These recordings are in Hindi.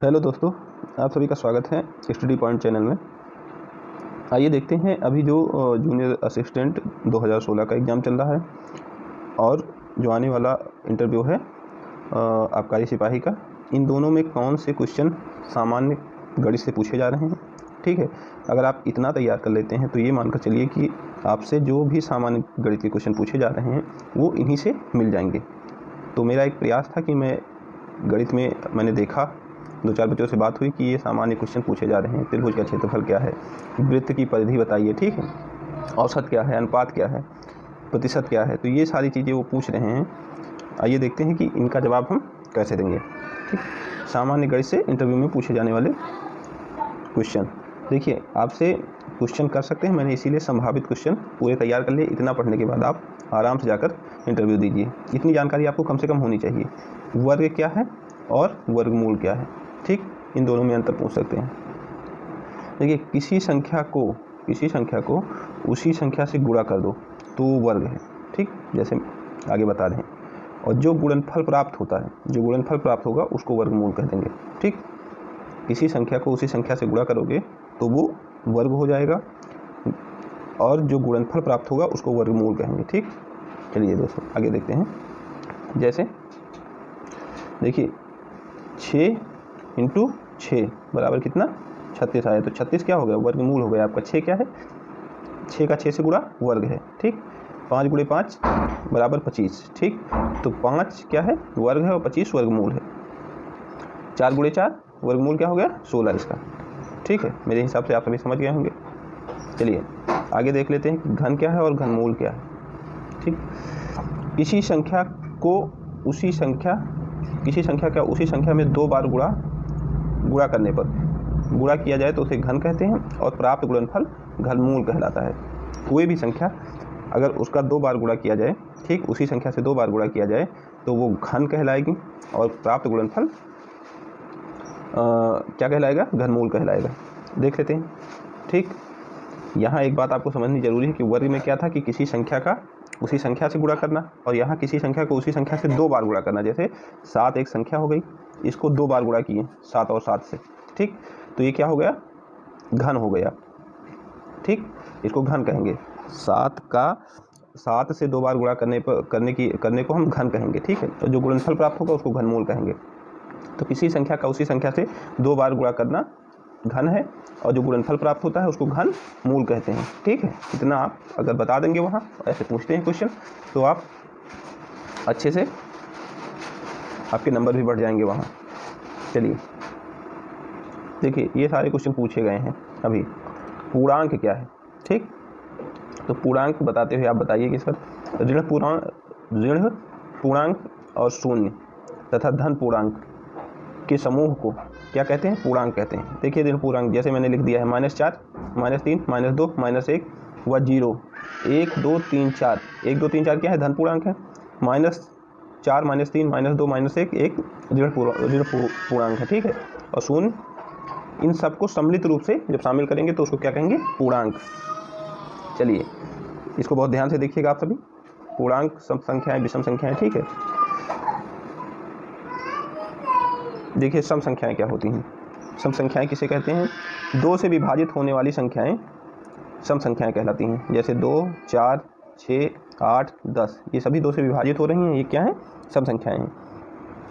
हेलो दोस्तों, आप सभी का स्वागत है स्टडी पॉइंट चैनल में। आइए देखते हैं अभी जो जूनियर असिस्टेंट 2016 का एग्ज़ाम चल रहा है और जो आने वाला इंटरव्यू है आबकारी सिपाही का, इन दोनों में कौन से क्वेश्चन सामान्य गणित से पूछे जा रहे हैं। ठीक है, अगर आप इतना तैयार कर लेते हैं तो ये मानकर चलिए कि आपसे जो भी सामान्य गणित के क्वेश्चन पूछे जा रहे हैं वो इन्हीं से मिल जाएंगे। तो मेरा एक प्रयास था कि मैं गणित में मैंने देखा, 2-4 बच्चों से बात हुई कि ये सामान्य क्वेश्चन पूछे जा रहे हैं। त्रिभुज का क्षेत्रफल क्या है, वृत्त की परिधि बताइए, ठीक है, औसत क्या है, अनुपात क्या है, प्रतिशत क्या है, तो ये सारी चीज़ें वो पूछ रहे हैं। आइए देखते हैं कि इनका जवाब हम कैसे देंगे। ठीक, सामान्य गणित से इंटरव्यू में पूछे जाने वाले क्वेश्चन। देखिए, आपसे क्वेश्चन कर सकते हैं, मैंने इसीलिए संभावित क्वेश्चन पूरे तैयार कर लिए। इतना पढ़ने के बाद आप आराम से जाकर इंटरव्यू दीजिए। इतनी जानकारी आपको कम से कम होनी चाहिए। वर्ग क्या है और वर्गमूल क्या है, ठीक, इन दोनों में अंतर पूछ सकते हैं। देखिए, किसी संख्या को उसी संख्या से गुणा कर दो तो वर्ग है, ठीक, जैसे आगे बता दें। और जो गुणनफल प्राप्त होता है, जो गुणनफल प्राप्त होगा उसको वर्गमूल कह देंगे। ठीक, किसी संख्या को उसी संख्या से गुणा करोगे तो वो वर्ग हो जाएगा और जो गुणनफल प्राप्त होगा उसको वर्गमूल कहेंगे। ठीक, चलिए दोस्तों आगे देखते हैं। जैसे देखिए, 6 × 6 बराबर कितना, 36 आया, तो 36 क्या हो गया, वर्गमूल हो गया आपका। 6 क्या है, 6 का 6 से गुणा वर्ग है। ठीक, 5 × 5 बराबर 25। ठीक, तो 5 क्या है, वर्ग है, और 25 वर्गमूल है। 4 × 4 वर्गमूल क्या हो गया, 16 इसका। ठीक है, मेरे हिसाब से आप सभी समझ गए होंगे। चलिए आगे देख लेते हैं कि घन क्या है और घनमूल क्या है। ठीक, किसी संख्या का उसी संख्या में 2 बार गुणा करने पर गुणा किया जाए तो उसे घन कहते हैं और प्राप्त गुणनफल घनमूल कहलाता है। कोई भी संख्या अगर उसका 2 बार गुणा किया जाए, ठीक, उसी संख्या से 2 बार गुणा किया जाए तो वो घन कहलाएगी और प्राप्त गुणनफल क्या कहलाएगा, घनमूल कहलाएगा। देख लेते हैं। ठीक, यहाँ एक बात आपको समझनी जरूरी है कि वर्ग में क्या था कि किसी संख्या का उसी संख्या से गुणा करना, और यहाँ किसी संख्या को उसी संख्या से 2 बार गुणा करना। जैसे 7 एक संख्या हो गई, इसको 2 बार गुणा किए, 7 और 7 से। ठीक, तो ये क्या हो गया, घन हो गया। ठीक, इसको घन कहेंगे। 7 से 2 बार गुणा करने को हम घन कहेंगे। ठीक है, तो जो गुणनफल प्राप्त होगा उसको घनमूल कहेंगे। तो किसी संख्या का उसी संख्या से 2 बार गुणा करना घन है और जो गुणनफल प्राप्त होता है उसको घन मूल कहते हैं। ठीक है, इतना आप अगर बता देंगे, वहाँ ऐसे पूछते हैं क्वेश्चन, तो आप अच्छे से, आपके नंबर भी बढ़ जाएंगे वहाँ। चलिए देखिए, ये सारे क्वेश्चन पूछे गए हैं अभी। पूर्णांक क्या है, ठीक, तो पूर्णांक बताते हुए आप बताइए कि सर ऋण पूर्णांक और शून्य तथा धन पूर्णांक के समूह को क्या कहते हैं, पूर्णांक कहते हैं। देखिए, ऋण पूर्णांक जैसे मैंने लिख दिया है, -4, -3, -2, -1 व 0, 1 2 3 4। 1 2 3 4 क्या है, धन पूर्णांक है। -4, -3, -2, -1 एक ऋण पूर्णांक है। ठीक है, और शून्य, इन सबको सम्मिलित रूप से जब शामिल करेंगे तो उसको क्या कहेंगे, पूर्णांक। चलिए इसको बहुत ध्यान से देखिएगा आप सभी। पूर्णांक सम संख्याएं, विषम संख्याएं, ठीक है। देखिए, सम संख्याएं क्या होती हैं। सम संख्याएं किसे कहते हैं, 2 से विभाजित होने वाली संख्याएं सम संख्याएं कहलाती हैं। जैसे 2, 4, 6, 8, 10, ये सभी 2 से विभाजित हो रही हैं, ये क्या है, सम संख्याएं हैं।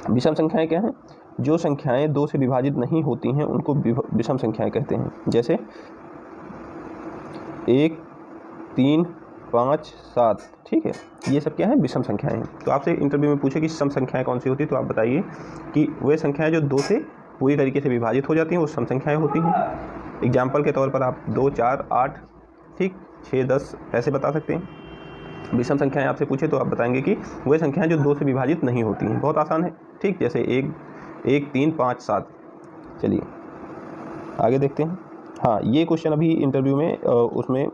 विषम संख्याएं क्या हैं, जो संख्याएं 2 से विभाजित नहीं होती हैं उनको विषम संख्याएं कहते हैं। जैसे 1, 3, 5, 7, ठीक है, ये सब क्या है, विषम संख्याएं हैं। तो आपसे इंटरव्यू में पूछे कि सम संख्याएं कौन सी होती है, तो आप बताइए कि वे संख्याएं जो 2 से पूरी तरीके से विभाजित हो जाती हैं वो सम संख्याएं होती हैं। एग्जाम्पल के तौर पर आप 2, 4, 8, ठीक, 6, 10 ऐसे बता सकते हैं। विषम संख्याएं आपसे पूछे तो आप बताएंगे कि वे संख्याएं जो 2 से विभाजित नहीं होती हैं। बहुत आसान है, ठीक, जैसे 1, 3, 5, 7। चलिए आगे देखते हैं। हाँ, ये क्वेश्चन अभी इंटरव्यू में उसमें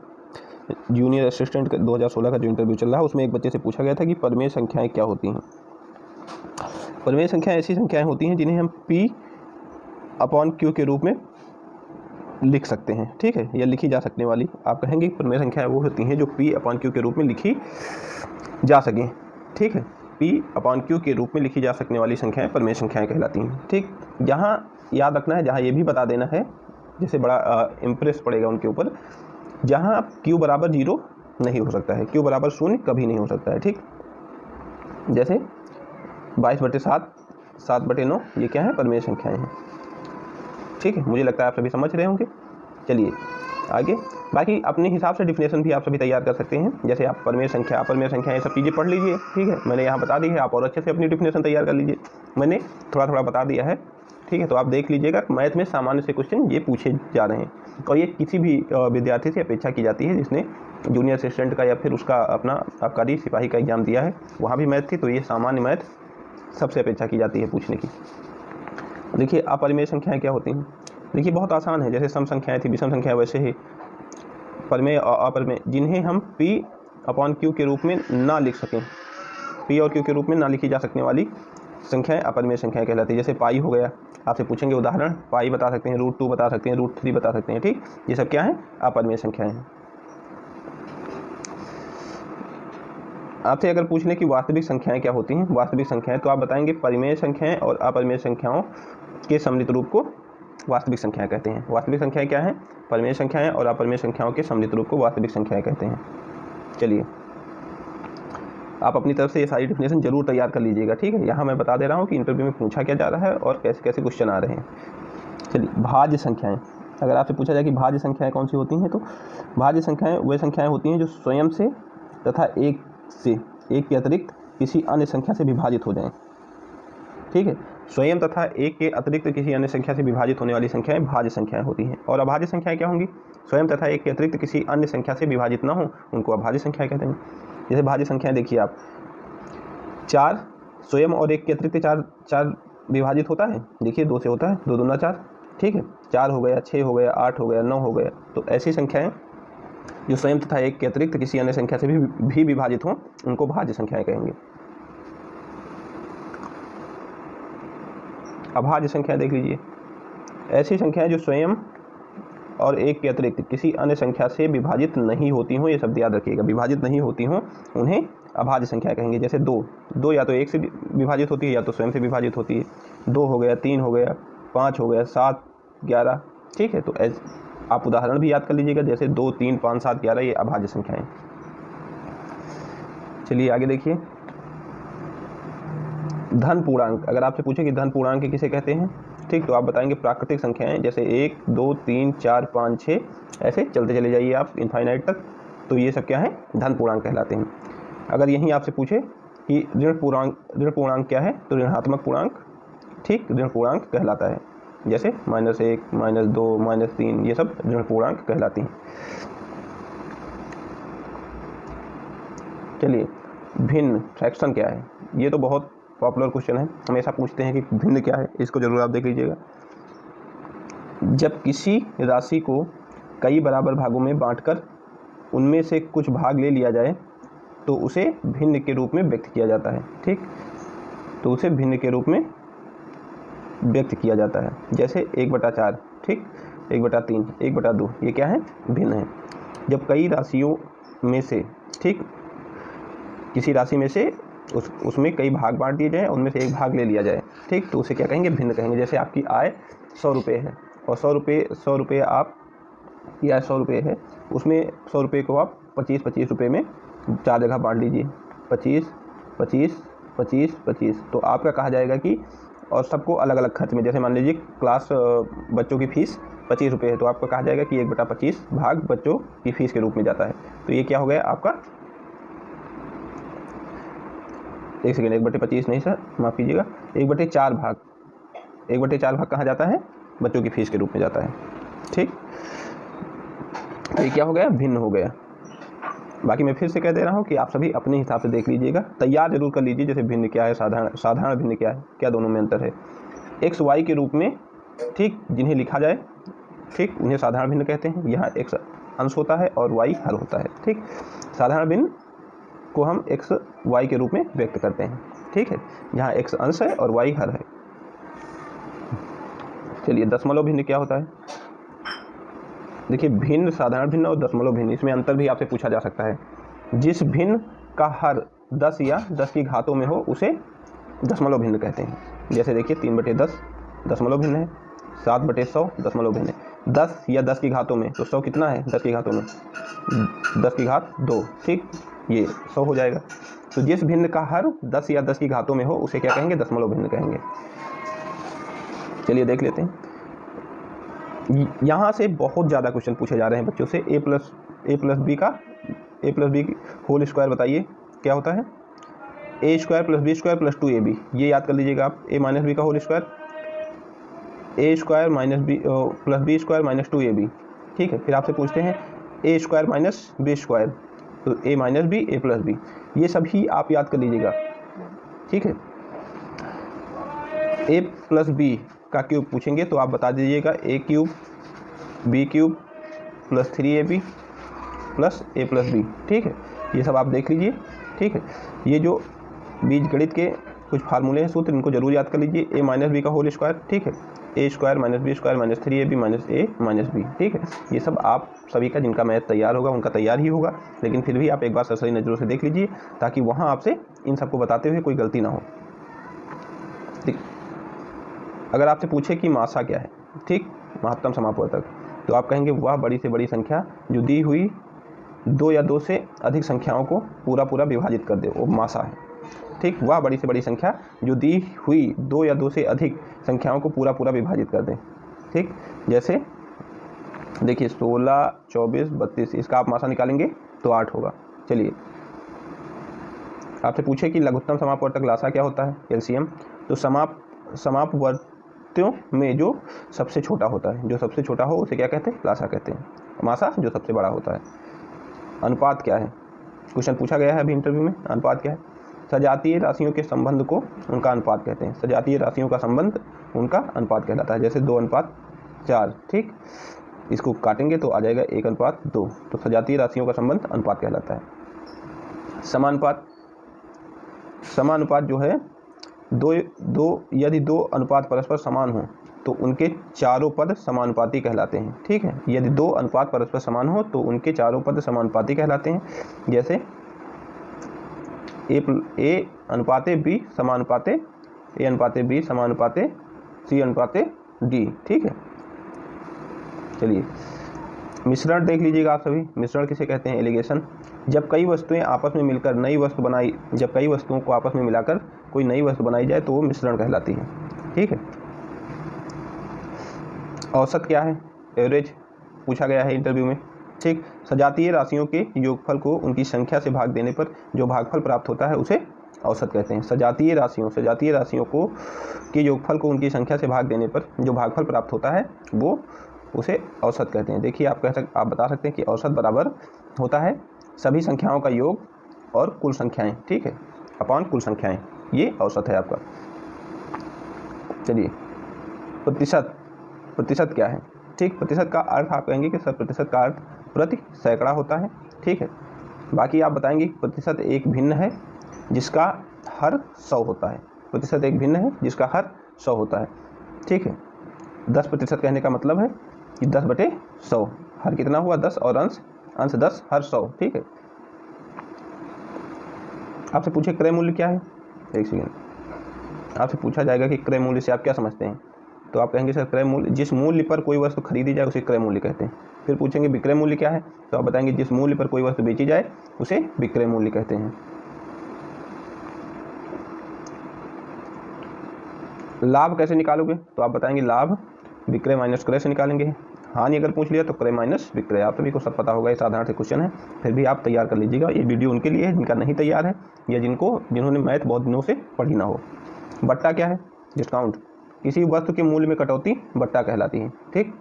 जूनियर असिस्टेंट 2016 का जो इंटरव्यू चल रहा है उसमें एक बच्चे से पूछा गया था कि परिमेय संख्याएं क्या होती हैं। परिमेय संख्याएं ऐसी संख्याएं होती हैं जिन्हें हम P/Q के रूप में लिख सकते हैं। ठीक है, या लिखी जा सकने वाली, आप कहेंगे परिमेय संख्याएं वो होती हैं जो P/Q के रूप में लिखी जा सकें। ठीक है, P/Q के रूप में लिखी जा सकने वाली संख्याएं परिमेय संख्याएं कहलाती हैं। ठीक, यहाँ याद रखना है, जहाँ ये भी बता देना है, जैसे बड़ा इम्प्रेस पड़ेगा उनके ऊपर, जहाँ q बराबर 0 नहीं हो सकता है, q बराबर 0 कभी नहीं हो सकता है। ठीक, जैसे 22/7, 7/9 ये क्या है, परिमेय संख्याएं हैं। ठीक है, मुझे लगता है आप सभी समझ रहे होंगे। चलिए आगे, बाकी अपने हिसाब से डिफिनेशन भी आप सभी तैयार कर सकते हैं। जैसे आप परिमेय संख्या, अपरिमेय संख्या, ये सब चीज़ें पढ़ लीजिए। ठीक है, मैंने यहाँ बता दी है, आप और अच्छे से अपनी डिफिनेशन तैयार कर लीजिए। मैंने थोड़ा थोड़ा बता दिया है। ठीक है, तो आप देख लीजिएगा, मैथ में सामान्य से क्वेश्चन ये पूछे जा रहे हैं, और ये किसी भी विद्यार्थी से अपेक्षा की जाती है जिसने जूनियर असिस्टेंट का या फिर उसका अपना आबकारी सिपाही का एग्जाम दिया है, वहाँ भी मैथ थी, तो ये सामान्य मैथ सबसे अपेक्षा की जाती है पूछने की। देखिए अपरिमेय संख्याएँ क्या होती हैं। देखिए बहुत आसान है, जैसे सम संख्याएँ थी, विषम संख्या, वैसे ही परिमेय और अपरिमेय, जिन्हें हम P/Q के रूप में ना लिख सकें, P और Q के रूप में ना लिखी जा सकने वाली संख्याएं अपरिमेय संख्याएं कहलाती है। जैसे पाई हो गया, आपसे पूछेंगे उदाहरण, पाई बता सकते हैं, √2 बता सकते हैं, √3 बता सकते हैं। ठीक, ये सब क्या है, अपरिमेय संख्याएं हैं। आपसे अगर पूछ लें कि वास्तविक संख्याएं क्या होती हैं, वास्तविक संख्याएं, तो आप बताएंगे परिमेय संख्याएं और अपरिमेय संख्याओं के सम्मिलित रूप को वास्तविक संख्याएं कहते हैं। वास्तविक संख्याएं क्या हैं, परिमेय संख्याएं, और अपरिमेय संख्याओं के सम्मिलित रूप को वास्तविक संख्याएं कहते हैं। चलिए आप अपनी तरफ से ये सारी डिफिनेशन जरूर तैयार कर लीजिएगा। ठीक है, यहाँ मैं बता दे रहा हूँ कि इंटरव्यू में पूछा क्या जा रहा है और कैसे कैसे क्वेश्चन आ रहे हैं। चलिए भाज्य संख्याएं, अगर आपसे पूछा जाए कि भाज्य संख्याएं कौन सी होती हैं, तो भाज्य संख्याएं वे संख्याएं होती हैं जो स्वयं से तथा एक के अतिरिक्त किसी अन्य संख्या से विभाजित हो जाएं। ठीक है, स्वयं तथा एक के अतिरिक्त किसी अन्य संख्या से विभाजित होने वाली संख्याएं भाज्य संख्याएं होती हैं। और अभाज्य संख्याएं क्या होंगी, स्वयं तथा एक के अतिरिक्त किसी अन्य संख्या से विभाजित ना हो, उनको अभाज्य संख्याएं कहते हैं। जैसे भाज्य संख्याएं देखिए आप, 4 स्वयं और एक के अतिरिक्त 4 विभाजित होता है, देखिए 2 से होता है, 2 दूना 4। ठीक है, 4 हो गया, 6 हो गया, 8 हो गया, 9 हो गया। तो ऐसी संख्याएं जो स्वयं तथा एक के अतिरिक्त किसी अन्य संख्या से भी विभाजित हों, उनको भाज्य संख्याएं कहेंगे। अभाज्य संख्या देख लीजिए, ऐसी संख्याएं जो स्वयं और एक के अतिरिक्त किसी अन्य संख्या से विभाजित नहीं होती हों, ये शब्द याद रखिएगा, विभाजित नहीं होती हों, उन्हें अभाज्य संख्या कहेंगे। जैसे 2 या तो एक से विभाजित होती है या तो स्वयं से विभाजित होती है। 2 हो गया, 3 हो गया, 5 हो गया, 7, 11। ठीक है, तो आप उदाहरण भी याद कर लीजिएगा, जैसे 2, 3, 5, 7, 11, ये अभाज्य संख्याएं। चलिए आगे देखिए, धन पूर्णांक, अगर आपसे पूछे कि धन पूर्णांक किसे कहते हैं, ठीक, तो आप बताएंगे प्राकृतिक संख्याएं, जैसे 1, 2, 3, 4, 5, 6, ऐसे चलते चले जाइए आप इनफाइनाइट तक, तो ये सब क्या है, धन पूर्णांक कहलाते हैं। अगर यहीं आपसे पूछे कि ऋण पूर्णांक क्या है, तो ऋणात्मक पूर्णांक, ठीक, ऋण पूर्णांक कहलाता है। जैसे -1, -2, -3, ये सब ऋण पूर्णांक कहलाती हैं। चलिए भिन्न फ्रैक्शन क्या है, ये तो बहुत पॉपुलर क्वेश्चन है, हमेशा पूछते हैं कि भिन्न क्या है, इसको जरूर आप देख लीजिएगा। जब किसी राशि को कई बराबर भागों में बांटकर उनमें से कुछ भाग ले लिया जाए तो उसे भिन्न के रूप में व्यक्त किया जाता है। ठीक, तो उसे भिन्न के रूप में व्यक्त किया जाता है। जैसे 1/4, ठीक, 1/3, 1/2, ये क्या है, भिन्न है। जब कई राशियों में से, ठीक, किसी राशि में से उसमें कई भाग बांट दिए जाए, उनमें से एक भाग ले लिया जाए, ठीक, तो उसे क्या कहेंगे, भिन्न कहेंगे। जैसे आपकी आय 100 रुपये है और 100 रुपये आपकी आय 100 रुपये है, उसमें 100 रुपये को आप 25 रुपये में 4 जगह बांट लीजिए, 25, 25, 25, 25, तो आपका कहा जाएगा कि, और सबको अलग अलग खर्च में, जैसे मान लीजिए क्लास बच्चों की फ़ीस 25 रुपये है, तो आपका कहा जाएगा कि 1/25 भाग बच्चों की फ़ीस के रूप में जाता है। तो ये क्या हो गया आपका, 1 सेकेंड, 1/25 नहीं सर, माफ़ कीजिएगा, 1/4 भाग, 1/4 भाग कहाँ जाता है, बच्चों की फ़ीस के रूप में जाता है। ठीक, ये क्या हो गया, भिन्न हो गया। बाकी मैं फिर से कह दे रहा हूँ कि आप सभी अपने हिसाब से देख लीजिएगा, तैयार जरूर कर लीजिए, जैसे भिन्न क्या है, साधारण भिन्न क्या है, क्या दोनों में अंतर है। x y के रूप में, ठीक, जिन्हें लिखा जाए, ठीक, उन्हें साधारण भिन्न कहते हैं। यहाँ x अंश होता है और y हर होता है। ठीक, साधारण भिन्न को हम x y के रूप में व्यक्त करते हैं। ठीक है, यहाँ x अंश है और y हर है। चलिए दशमलव भिन्न क्या होता है, देखिए भिन्न, साधारण भिन्न और दशमलव भिन्न, इसमें अंतर भी आपसे पूछा जा सकता है। जिस भिन्न का हर 10 या 10 की घातों में हो उसे दशमलव भिन्न कहते हैं। जैसे देखिए 3/10 दशमलव भिन्न है, 7/100 दशमलव भिन्न 10 या 10 की घातों में, तो 100 कितना है 10 की घातों में 10 की घात 2, ठीक, ये 100 हो जाएगा। तो जिस भिन्न का हर 10 या 10 की घातों में हो उसे क्या कहेंगे, दशमलव भिन्न कहेंगे। चलिए देख लेते हैं। यहाँ से बहुत ज़्यादा क्वेश्चन पूछे जा रहे हैं बच्चों से। a plus b whole square बताइए क्या होता है, a square plus b square plus 2ab, ये याद कर लीजिएगा आप, a माइनस बी का whole square, a square minus b plus b square minus 2ab, ठीक है। फिर आपसे पूछते हैं a square minus b square, तो a minus b a plus b, ये सभी आप याद कर लीजिएगा, ठीक है। a प्लस बी का क्यूब पूछेंगे तो आप बता दीजिएगा a cube b cube plus 3ab plus a plus b, ठीक है। ये सब आप देख लीजिए, ठीक है। ये जो बीजगणित के कुछ फार्मूले हैं, सूत्र, इनको जरूर याद कर लीजिए। a माइनस बी का होल स्क्वायर, ठीक है, a square minus b square minus 3ab minus a minus b, ठीक है। ये सब आप सभी का जिनका मैथ तैयार होगा उनका तैयार ही होगा, लेकिन फिर भी आप एक बार सरसरी नज़रों से देख लीजिए ताकि वहाँ आपसे इन सबको बताते हुए कोई गलती ना हो, ठीक। अगर आपसे पूछे कि मासा क्या है, ठीक, महत्तम समापवर्तक, तो आप कहेंगे वह बड़ी से बड़ी संख्या जो दी हुई 2 या 2 से अधिक संख्याओं को पूरा विभाजित कर दे, वो मासा है, ठीक। वह बड़ी से बड़ी संख्या जो दी हुई 2 या 2 से अधिक संख्याओं को पूरा विभाजित कर दे, ठीक। जैसे देखिए 16, 24, 32, इसका आप मासा निकालेंगे तो 8 होगा। चलिए आपसे पूछे कि लघुत्तम समापवर्तक लासा क्या होता है, एलसीएम, तो समापवर्त्यों में जो सबसे छोटा होता है, जो सबसे छोटा हो उसे क्या कहते हैं, लासा कहते हैं। मासा जो सबसे बड़ा होता है। अनुपात क्या है, क्वेश्चन पूछा गया है अभी इंटरव्यू में, अनुपात क्या है, सजातीय राशियों के संबंध को उनका अनुपात कहते हैं। सजातीय राशियों का संबंध उनका अनुपात कहलाता है। जैसे 2:4, ठीक, इसको काटेंगे तो आ जाएगा 1:2, तो सजातीय राशियों का संबंध अनुपात कहलाता है। समानुपात जो है यदि दो अनुपात परस्पर समान हो तो उनके चारों पद समानुपाती कहलाते हैं, ठीक है। यदि 2 अनुपात परस्पर समान हो तो उनके चारों पद समानुपाती कहलाते हैं। जैसे a अनुपाते b समानुपाते a अनुपाते b समानुपाते c अनुपाते d, ठीक है। चलिए मिश्रण देख लीजिएगा आप सभी। मिश्रण किसे कहते हैं, एलिगेशन, जब कई वस्तुएं आपस में मिलकर नई वस्तु बनाई, जब कई वस्तुओं को आपस में मिलाकर कोई नई वस्तु बनाई जाए तो वो मिश्रण कहलाती है, ठीक है। औसत क्या है, एवरेज पूछा गया है इंटरव्यू में, ठीक। सजातीय राशियों के योगफल को उनकी संख्या से भाग देने पर जो भागफल प्राप्त होता है उसे औसत कहते हैं। सजातीय राशियों को के योगफल को उनकी संख्या से भाग देने पर जो भागफल प्राप्त होता है वो उसे औसत कहते हैं। देखिए आप बता सकते हैं कि औसत बराबर होता है सभी संख्याओं का योग और कुल संख्याएं, ठीक है, अपॉन कुल संख्याएं, ये औसत है आपका। चलिए प्रतिशत क्या है, ठीक। प्रतिशत का अर्थ आप कहेंगे कि सर प्रतिशत का अर्थ प्रति सैकड़ा होता है, ठीक है। बाकी आप बताएंगे प्रतिशत एक भिन्न है जिसका हर 100 होता है। प्रतिशत एक भिन्न है जिसका हर 100 होता है, ठीक है। 10% कहने का मतलब है कि 10/100, हर कितना हुआ 10 और अंश 10 हर 100, ठीक है। आपसे पूछे क्रय मूल्य क्या है, एक सेकेंड, आपसे पूछा जाएगा कि क्रय मूल्य से आप क्या समझते हैं, तो आप कहेंगे सर क्रय मूल्य जिस मूल्य पर कोई वस्तु खरीदी जाए उसे क्रय मूल्य कहते हैं। फिर पूछेंगे विक्रय मूल्य क्या है, तो आप बताएंगे जिस मूल्य पर कोई वस्तु बेची जाए उसे विक्रय मूल्य कहते हैं। लाभ कैसे निकालोगे, तो आप बताएंगे लाभ विक्रय माइनस क्रय से निकालेंगे। हानि अगर पूछ लिया तो क्रय माइनस विक्रय, आप सभी को सब पता होगा, ये साधारण से क्वेश्चन है, फिर भी आप तैयार कर लीजिएगा। ये वीडियो उनके लिए है जिनका नहीं तैयार है या जिन्होंने मैथ बहुत दिनों से पढ़ी ना हो। बट्टा क्या है, डिस्काउंट, किसी वस्तु के मूल्य में कटौती बट्टा कहलाती है, ठीक।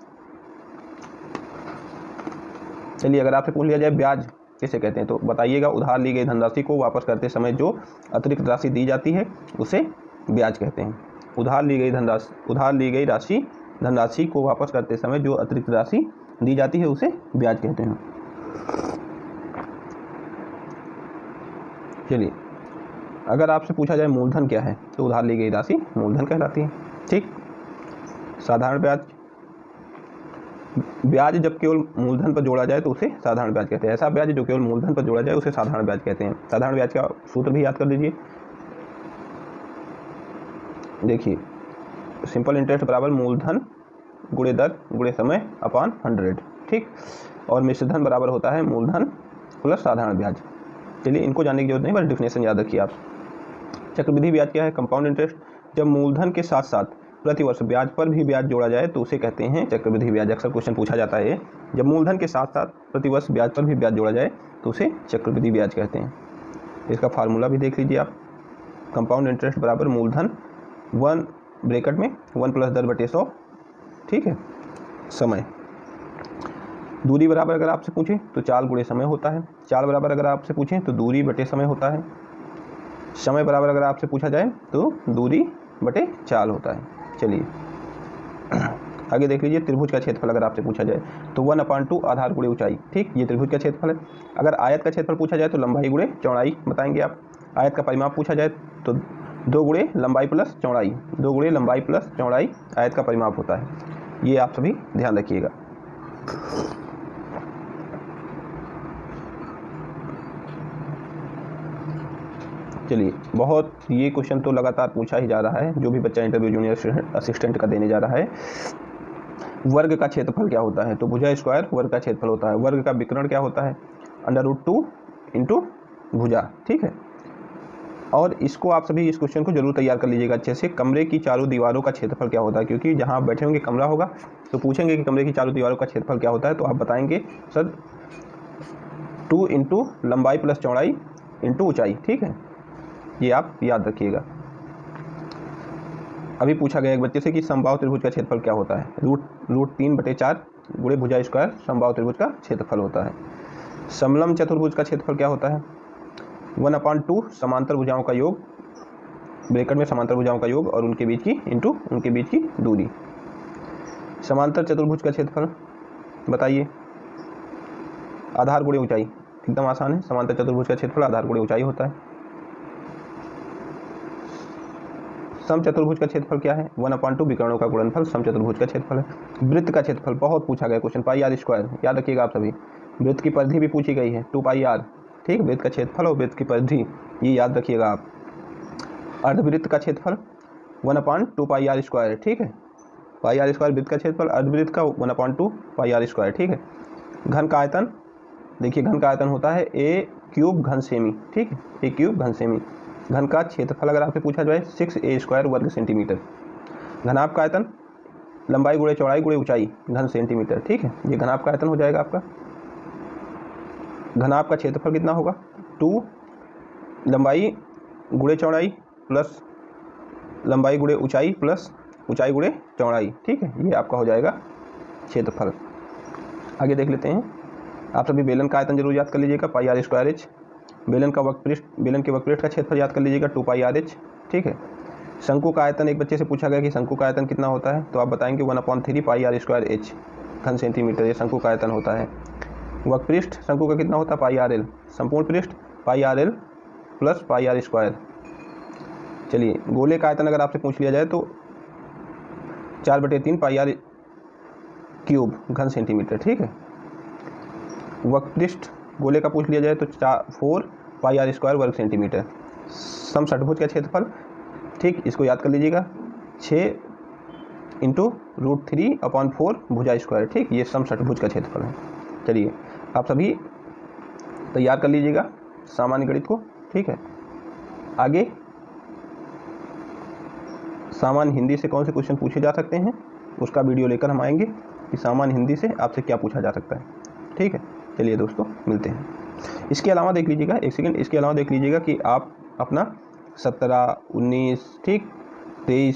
चलिए अगर आपसे पूछ लिया जाए ब्याज किसे कहते हैं, तो बताइएगा उधार ली गई धनराशि को वापस करते समय जो अतिरिक्त राशि दी जाती है उसे ब्याज कहते हैं। उधार ली गई धनराशि को वापस करते समय जो अतिरिक्त राशि दी जाती है उसे ब्याज कहते हैं। चलिए अगर आपसे पूछा जाए मूलधन क्या है, तो उधार ली गई राशि मूलधन कहलाती है, ठीक। साधारण ब्याज जब केवल मूलधन पर जोड़ा जाए तो उसे साधारण ब्याज कहते हैं। ऐसा ब्याज जो केवल मूलधन पर जोड़ा जाए उसे साधारण ब्याज कहते हैं। साधारण ब्याज का सूत्र भी याद कर लीजिए। देखिए सिंपल इंटरेस्ट बराबर मूलधन गुणे दर गुणे समय अपॉन 100, ठीक। और मिश्र धन बराबर होता है मूलधन प्लस साधारण ब्याज। चलिए इनको जानने की जरूरत नहीं, बस डिफिनेशन याद रखिए आप। चक्रवृद्धि ब्याज क्या है? Compound interest. जब मूलधन के साथ साथ प्रतिवर्ष ब्याज पर भी ब्याज जोड़ा जाए तो उसे कहते हैं चक्रवृद्धि ब्याज। अक्सर क्वेश्चन पूछा जाता है, जब मूलधन के साथ साथ प्रतिवर्ष ब्याज पर भी ब्याज जोड़ा जाए तो उसे चक्रवृद्धि ब्याज कहते हैं। इसका फार्मूला भी देख लीजिए आप। कंपाउंड इंटरेस्ट बराबर मूलधन 1 ब्रैकेट में 1 प्लस दर बटे 100, ठीक है। समय दूरी बराबर अगर आपसे पूछें तो चाल गुणे समय होता है। चाल बराबर अगर आपसे पूछें तो दूरी बटे समय होता है। समय बराबर अगर आपसे पूछा जाए तो दूरी बटे चाल होता है। चलिए आगे देख लीजिए, त्रिभुज का क्षेत्रफल अगर आपसे पूछा जाए तो 1/2 आधार गुणे ऊंचाई, ठीक। ये त्रिभुज का क्षेत्रफल है। अगर आयत का क्षेत्रफल पूछा जाए तो लंबाई गुणे चौड़ाई बताएंगे आप। आयत का परिमाप पूछा जाए तो 2 गुणे लंबाई प्लस चौड़ाई, 2 गुणे लंबाई प्लस चौड़ाई आयत का परिमाप होता है। ये आप सभी ध्यान रखिएगा। चलिए बहुत ये क्वेश्चन तो लगातार पूछा ही जा रहा है, जो भी बच्चा इंटरव्यू जूनियर असिस्टेंट का देने जा रहा है। वर्ग का क्षेत्रफल क्या होता है? तो भुजा स्क्वायर वर्ग का क्षेत्रफल होता है। वर्ग का विकर्ण क्या होता है? √2 इंटू भुजा, ठीक है। और इसको आप सभी इस क्वेश्चन को जरूर तैयार कर लीजिएगा अच्छे से। कमरे की चारों दीवारों का क्षेत्रफल क्या होता है? क्योंकि जहाँ आप बैठे होंगे कमरा होगा तो पूछेंगे कि कमरे की चारों दीवारों का क्षेत्रफल क्या होता है, तो आप बताएंगे सर 2 इंटू लंबाई प्लस चौड़ाई इंटू ऊंचाई, ठीक है। ये आप याद रखिएगा। अभी पूछा गया एक बच्चे से कि समबाहु त्रिभुज का क्षेत्रफल क्या होता है? √3/4 गुणे भुजा स्क्वायर समबाहु त्रिभुज का क्षेत्रफल होता है। समलंब चतुर्भुज का क्षेत्रफल क्या होता है? 1/2 समांतर भुजाओं का योग, ब्रैकेट में समांतर भुजाओं का योग और उनके बीच की इंटू उनके बीच की दूरी। समांतर चतुर्भुज का क्षेत्रफल बताइए। आधार गुणे ऊंचाई, एकदम आसान है। समांतर चतुर्भुज का क्षेत्रफल आधार गुणे ऊंचाई होता है। समचतुर्भुज का क्षेत्रफल क्या है? 1/2 विकर्णों का गुणनफल समचतुर्भुज का क्षेत्रफल है। वृत्त का क्षेत्रफल बहुत पूछा गया क्वेश्चन, πr², याद रखिएगा आप सभी। वृत्त की परिधि भी पूछी गई है 2πr, ठीक। वृत्त का क्षेत्रफल और वृत्त की परिधि ये याद रखिएगा आप। अर्धवृत्त का क्षेत्रफल 1/2πr², ठीक है। πr² वृत्त का क्षेत्रफल, अर्धवृत्त का 1/2πr², ठीक है। घन का आयतन, देखिए घन का आयतन होता है a³ घन सेमी, ठीक है। a³ घन सेमी। घन का क्षेत्रफल अगर आपसे पूछा जाए 6a² वर्ग सेंटीमीटर। घनाभ का आयतन लंबाई गुणे चौड़ाई गुणे ऊंचाई घन सेंटीमीटर, ठीक है। ये घनाभ का आयतन हो जाएगा आपका। घनाभ का क्षेत्रफल कितना होगा? 2 लंबाई गुणे चौड़ाई प्लस लंबाई गुणे ऊंचाई प्लस ऊंचाई गुणे चौड़ाई, ठीक है। ये आपका हो जाएगा क्षेत्रफल। आगे देख लेते हैं। आप सभी बेलन का आयतन जरूर याद कर लीजिएगा, πr²h। बेलन के वक्रपृष्ठ का क्षेत्रफल याद कर लीजिएगा 2πrh, ठीक है। शंकु का आयतन, एक बच्चे से पूछा गया कि शंकु का आयतन कितना होता है, तो आप बताएंगे 1/3πr²h घन सेंटीमीटर, ये शंकु का आयतन होता है। वक्रपृष्ठ शंकु का कितना होता है? πrl। संपूर्ण पृष्ठ πrl प्लस πr²। चलिए गोले का आयतन अगर आपसे पूछ लिया जाए तो 4/3 πr³ घन सेंटीमीटर, ठीक है। वक्रपृष्ठ गोले का पूछ लिया जाए तो 4πr² वर्ग सेंटीमीटर। समषटभुज का क्षेत्रफल, ठीक, इसको याद कर लीजिएगा 6 इंटू √3/4 भुजा स्क्वायर, ठीक। ये समषटभुज का क्षेत्रफल है। चलिए आप सभी तैयार कर लीजिएगा सामान्य गणित को, ठीक है। आगे सामान्य हिंदी से कौन से क्वेश्चन पूछे जा सकते हैं उसका वीडियो लेकर हम आएंगे कि सामान्य हिंदी से आपसे क्या पूछा जा सकता है, ठीक है। चलिए दोस्तों मिलते हैं। इसके अलावा देख लीजिएगा, एक सेकंड, इसके अलावा देख लीजिएगा कि आप अपना 17, 19, ठीक, 23